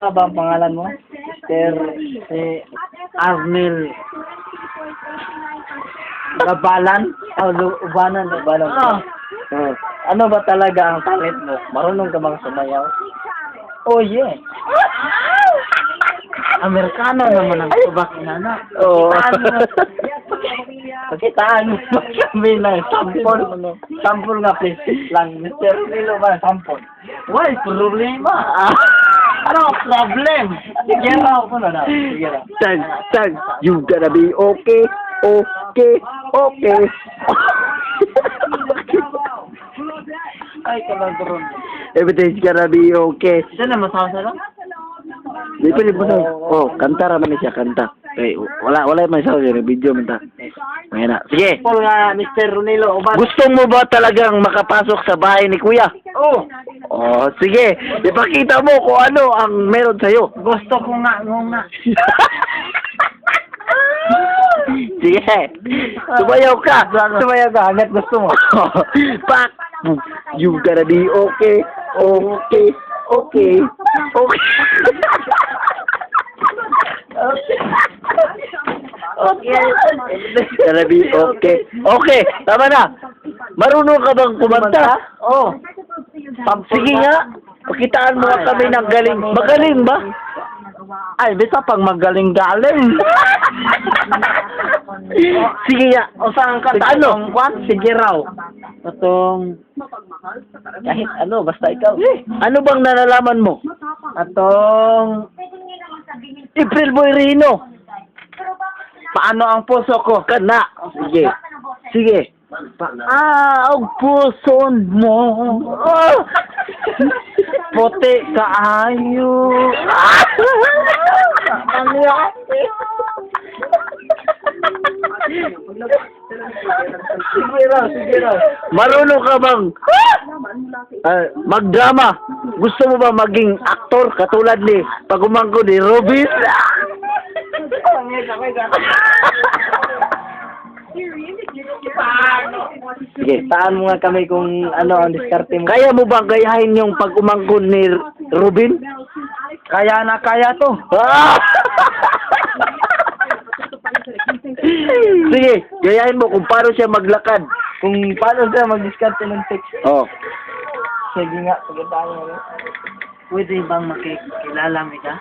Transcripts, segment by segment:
Ano ba ang pangalan mo? Mr. Arnel Gabalan? Ubanan. Oh. Ano ba talaga ang talent mo? Marunong ka bang sumayaw? Oh, yeah. Amerikano naman ang tubak inana. Oo. Pakitaan mo kami ng sample. Sample nga, please. Lang. Mr. Nilo ba? Sample. Why? Problema. Ano problem? Sige raw ko na. Sige raw. Tag, you gotta be okay. Ay, kalagron. Everything's gonna be okay. Ito na, masasa lang? Di pwede mo sa... Oh, kanta raman siya, kanta. Eh, wala man sa video man ta. Ngayon na. Sige. Paul nga, Mr. Ronilo. Gusto mo ba talagang makapasok sa bahay ni Kuya? Oh, Oh, sige. Ipakita mo kung ano ang meron sa'yo. gusto ko nga. Sige. Sumayaw ka. Sumayaw ka, hanggat gusto mo. Pak. You gotta be okay. Okay. Gotta be okay. Okay, tama na. Marunong ka bang kumanta? Oh. Sige nga. Pakitaan mo nga kami ng galing. Magaling ba? Ay, bisa pag magaling-galing. Sige nga. O saan ka? Ano? Sige raw. Atong, kahit ano, basta ikaw. Ano bang nalalaman mo? Atong, April Boy Rino. paano ang puso ko? Kana. Sige. Ang puso mo. Oh, puti kaayo. Ang yaki. Sige raw. Marunong ka bang magdrama? Gusto mo ba maging aktor katulad ni pagumangko ni Robin? Sige, taan mo nga kami kung ano ang diskarte mo. Kaya mo bang gayahin yung pagumangko ni Robin? Kaya na kaya to. Sige, gayahin mo kung paano siya maglakad. Kung paano siya mag-diskarte ng text. Oh. Sige nga, sige tayo. Pwede bang makikilala mo ka?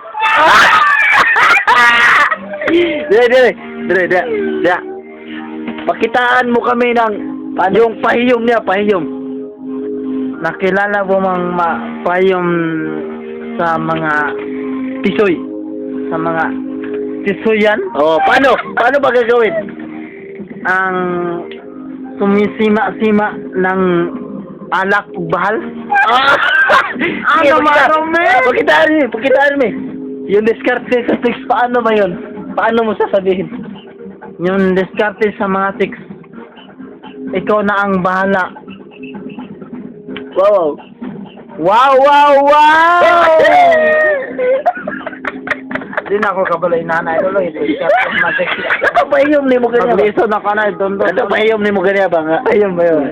Dire. Pakitaan mo kami ng yung pahiyom niya, pahiyom. Nakilala mo mang payom sa mga Tisoy. sa mga tisuyan Oh, paano? Paano ba gagawin? ang sumisima-sima ng alak ug bahal? Sige, Ano marami? Pakitaan mo. Yung diskarte sa text, paano ba yun? Paano mo sasabihin? Yung diskarte sa mga text, ikaw na ang bahala. Wow. Di na ako kabalay nanay lolo, ito diskarte sa mga text. Pahiyom ni mo ganyan. Magliso na ka na, doon. Pahiyom ni mo ganyan ba nga? Ayun ba yun?